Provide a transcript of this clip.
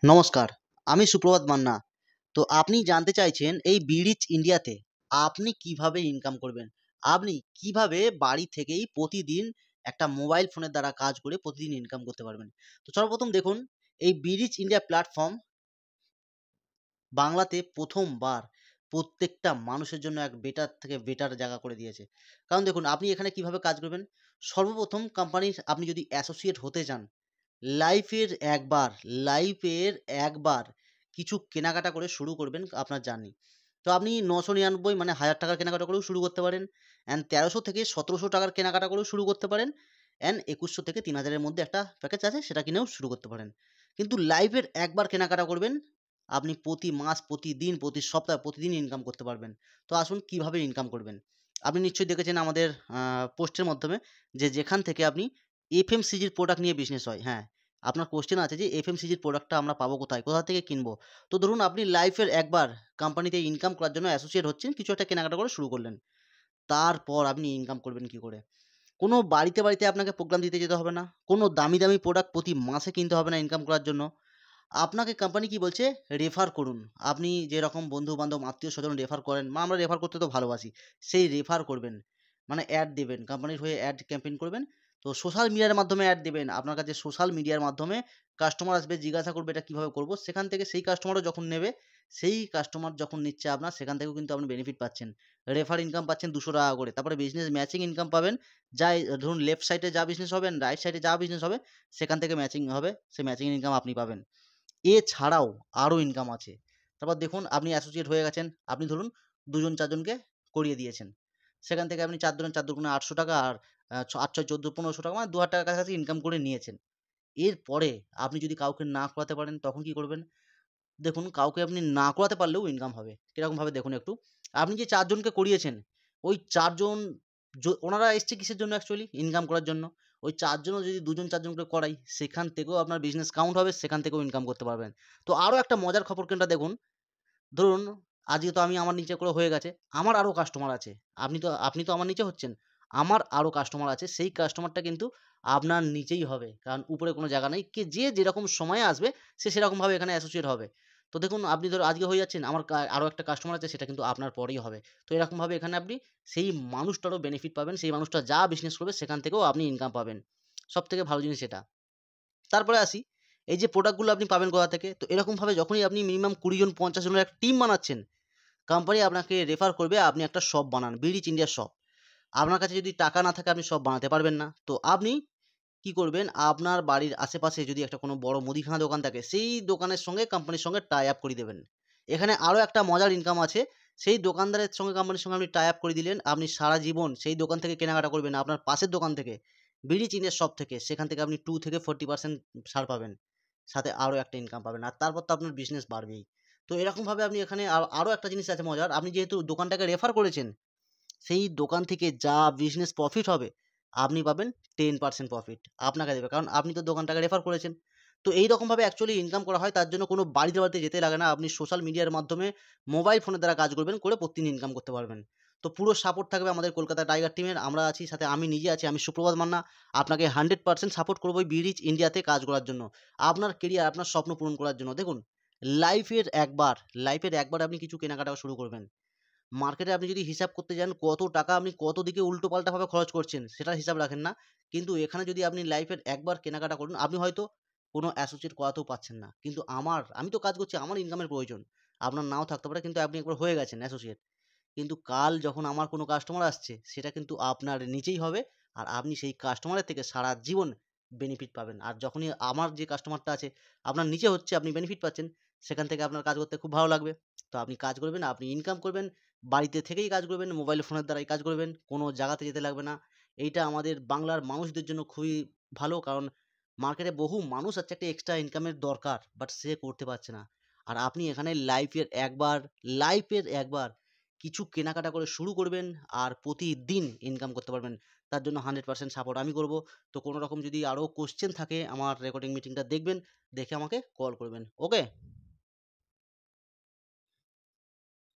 নমস্কার, আমি সুপ্রভাত মান্না। তো আপনি জানতে চাইছেন এই বিরিচ ইন্ডিয়াতে আপনি কিভাবে ইনকাম করবেন? আপনি কিভাবে বাড়ি থেকেই প্রতিদিন একটা মোবাইল ফোনের দ্বারা কাজ করে প্রতিদিন ইনকাম করতে পারবেন? তো সর্বপ্রথম দেখুন, এই বিরিচ ইন্ডিয়া প্ল্যাটফর্ম বাংলাতে ১ম বার প্রত্যেকটা মানুষের জন্য এক বেটার থেকে বেটার জায়গা করে দিয়েছে। কারণ দেখুন, আপনি এখানে কিভাবে কাজ করবেন? সর্বপ্রথম কোম্পানির আপনি যদি অ্যাসোসিয়েট হতে চান, লাইফের একবার, লাইফের একবার কিছু কেনাকাটা করে শুরু করবেন আপনার জার্নি। তো আপনি ৯৯৯ মানে ৳১,০০০ কেনাকাটা করেও শুরু করতে পারেন। অ্যান্ড ১৩০০ থেকে ৳১৭০০ কেনাকাটা করেও শুরু করতে পারেন। অ্যান্ড ২১০০ থেকে ৩০০০ এর মধ্যে একটা প্যাকেজ আছে, সেটা কিনেও শুরু করতে পারেন। কিন্তু লাইফের একবার কেনাকাটা করবেন, আপনি প্রতি মাস, প্রতিদিন, প্রতি সপ্তাহ, প্রতিদিন ইনকাম করতে পারবেন। তো আসুন কিভাবে ইনকাম করবেন? আপনি নিশ্চয়ই দেখেছেন আমাদের পোস্টের মাধ্যমে যে যেখান থেকে আপনি এফএমসিজির প্রোডাক্ট নিয়ে বিজনেস হয়। হ্যাঁ, আপনার কোয়েশ্চেন আছে যে এফএমসিজির প্রোডাক্টটা আমরা পাবো কোথায়? কোথা থেকে কিনবো? তো ধরুন আপনি লাইফের একবার কোম্পানিতে ইনকাম করার জন্য অ্যাসোসিয়েট হচ্ছেন, কিছু একটা কেনাকাটা করে শুরু করলেন। তারপর আপনি ইনকাম করবেন কি করে? কোনো বাড়িতে আপনাকে প্রোগ্রাম দিতে যেতে হবে না। কোনো দামি প্রোডাক্ট প্রতি মাসে কিনতে হবে না ইনকাম করার জন্য। আপনাকে কোম্পানি কি বলছে? রেফার করুন। আপনি যেরকম বন্ধু-বান্ধব, আত্মীয়স্বজন রেফার করেন, আমরা রেফার করতে তো ভালোবাসি। সেই রেফার করবেন। মানে অ্যাড দেবেন। কোম্পানির হয়ে অ্যাড ক্যাম্পেইন করবেন। তো সোশ্যাল মিডিয়ার মাধ্যমে অ্যাড দেবেন। আপনার কাছে সোশ্যাল মিডিয়ার মাধ্যমে কাস্টমার আসবে, জিজ্ঞাসা করবে এটা কিভাবে করব? সেখান থেকে সেই কাস্টমারও যখন নেবে, সেই কাস্টমার যখন নিচ্ছে আপনার, সেখান থেকেও কিন্তু আপনি বেনিফিট পাচ্ছেন। রেফার ইনকাম পাচ্ছেন ৳২০০ করে। তারপরে বিজনেস ম্যাচিং ইনকাম পাবেন। ধরুন লেফট সাইডে যা বিজনেস হবে, রাইট সাইডে যা বিজনেস হবে, সেখান থেকে ম্যাচিং হবে। সেই ম্যাচিং ইনকাম আপনি পাবেন। এছাড়াও আরও ইনকাম আছে। তারপর দেখুন, আপনি অ্যাসোসিয়েট হয়ে গেছেন। আপনি ধরুন ২ জন ৪ জনকে করিয়ে দিয়েছেন। সেখান থেকে আপনি ৪ জনের ৪ দুগুণে ৳৮০০ আর ৮ ছয় ১৪ ৳১৫০০ মানে ৳২,০০০ কাছাকাছি ইনকাম করে নিয়েছেন। এরপরে আপনি যদি কাউকে না করাতে পারেন তখন কি করবেন? দেখুন, কাউকে আপনি না করাতে পারলেও ইনকাম হবে। কিরকমভাবে দেখুন একটু। আপনি যে ৪ জনকে করিয়েছেন, ওই ৪ জন ওনারা এসছে কিসের জন্য অ্যাকচুয়ালি? ইনকাম করার জন্য। ওই ৪ জনও যদি ২ জন ৪ জনকে করাই, সেখান থেকেও আপনার বিজনেস কাউন্ট হবে, সেখান থেকেও ইনকাম করতে পারবেন। তো আরো একটা মজার খবর কোনটা দেখুন, ধরুন আজকে তো আমি আমার নিচে করে হয়ে গেছে। আমার আরো কাস্টমার আছে। আপনি তো আমার নিচে হচ্ছেন। আমার আরো কাস্টমার আছে। সেই কাস্টমারটা কিন্তু আপনার নিচেই হবে। কারণ উপরে কোনো জায়গা নেই। যে যেরকম সময়ে আসবে সে সেরকমভাবে এখানে অ্যাসোসিয়েট হবে। তো দেখুন, আপনি ধরুন আজকে হয়ে যাচ্ছেন, আমার আরো একটা কাস্টমার আছে, সেটা কিন্তু আপনার পরেই হবে। তো এরকমভাবে এখানে আপনি সেই মানুষটারও বেনিফিট পাবেন। সেই মানুষটা যা বিজনেস করবে সেখান থেকেও আপনি ইনকাম পাবেন। সবথেকে ভালো জিনিস এটা। তারপরে আসি, এই যে প্রোডাক্টগুলো আপনি পাবেন কোথা থেকে? তো এরকমভাবে যখনই আপনি মিনিমাম ২০ জন ৫০ জনের একটা টিম বানাচ্ছেন, কোম্পানি আপনাকে রেফার করবে আপনি একটা শপ বানান। বিরিচ ইন্ডিয়া শপ। আপনার কাছে যদি টাকা না থাকে আপনি শপ বানাতে পারবেন না। তো আপনি কি করবেন? আপনার বাড়ির আশেপাশে যদি একটা কোনো বড় মুদিখানা দোকান থাকে, সেই দোকানের সঙ্গে কোম্পানির সঙ্গে টাই আপ করিয়ে দেবেন। এখানে আরো একটা মজার ইনকাম আছে। সেই দোকানদারের সঙ্গে কোম্পানির সঙ্গে আপনি টাই আপ করে দিলেন। আপনি সারা জীবন সেই দোকান থেকে কেনাকাটা করবেন না, আপনার পাশের দোকান থেকে। বিড়ি চিনের শপ থেকে। সেখান থেকে আপনি 2 থেকে 40% ছাড় পাবেন। সাথে আরো একটা ইনকাম পাবেন। আর তারপর তো আপনার বিজনেস বাড়বেই। তো এরকমভাবে আপনি এখানে আরো একটা জিনিস আছে মজার। আপনি যেহেতু দোকানটাকে রেফার করেছেন, সেই দোকান থেকে যা বিজনেস প্রফিট হবে, আপনি পাবেন 10% প্রফিট। আপনাকে দেবে। কারণ আপনি তো দোকানটাকে রেফার করেছেন। তো এইরকমভাবে অ্যাকচুয়ালি ইনকাম করা হয়। তার জন্য কোনো বাড়িতে যেতে লাগে না। আপনি সোশ্যাল মিডিয়ার মাধ্যমে মোবাইল ফোনের দ্বারা কাজ করবেন, করে প্রতিদিন ইনকাম করতে পারবেন। তো পুরো সাপোর্ট থাকবে আমাদের কলকাতা টাইগার টিমের। আমরা আছি, সাথে আমি নিজে আছি। আমি সুপ্রভাত মান্না। আপনাকে 100% সাপোর্ট করব এই বিরিচ ইন্ডিয়াতে কাজ করার জন্য। আপনার কেরিয়ার, আপনার স্বপ্ন পূরণ করার জন্য। দেখুন, লাইফের একবার, লাইফের একবার আপনি কিছু কেনাকাটা শুরু করবেন। মার্কেটে আপনি যদি হিসাব করতে যান কত টাকা আপনি কত দিকে উল্টোপাল্টাভাবে খরচ করছেন, সেটার হিসাব রাখেন না। কিন্তু এখানে যদি আপনি লাইফের একবার কেনাকাটা করুন, আপনি হয়তো কোনো অ্যাসোসিয়েট করাতেও পারছেন না। কিন্তু আমি তো কাজ করছি, আমার ইনকামের প্রয়োজন। আপনার নাও থাকতে পারে, কিন্তু আপনি একবার হয়ে গেছেন অ্যাসোসিয়েট। কিন্তু কাল যখন আমার কোনো কাস্টমার আসছে, সেটা কিন্তু আপনার নিচেই হবে। আর আপনি সেই কাস্টমারের থেকে সারা জীবন বেনিফিট পাবেন। আর যখনই আমার যে কাস্টমারটা আছে আপনার নিচে হচ্ছে, আপনি বেনিফিট পাচ্ছেন, সেখান থেকে আপনার কাজ করতে খুব ভালো লাগবে। তো আপনি কাজ করবেন, আপনি ইনকাম করবেন, বাড়িতে থেকেই কাজ করবেন, মোবাইল ফোনের দ্বারাই কাজ করবেন, কোনো জায়গাতে যেতে লাগবে না। এইটা আমাদের বাংলার মানুষদের জন্য খুবই ভালো। কারণ মার্কেটে বহু মানুষ আছে একটা এক্সট্রা ইনকামের দরকার, বাট সে করতে পারছে না। আর আপনি এখানে লাইফের একবার কিছু কেনাকাটা করে শুরু করবেন, আর প্রতিদিন ইনকাম করতে পারবেন। তার জন্য 100% সাপোর্ট আমি করব। তো কোনো রকম যদি আরও কোয়েশ্চেন থাকে, আমার রেকর্ডিং মিটিংটা দেখবেন, দেখে আমাকে কল করবেন। ওকে?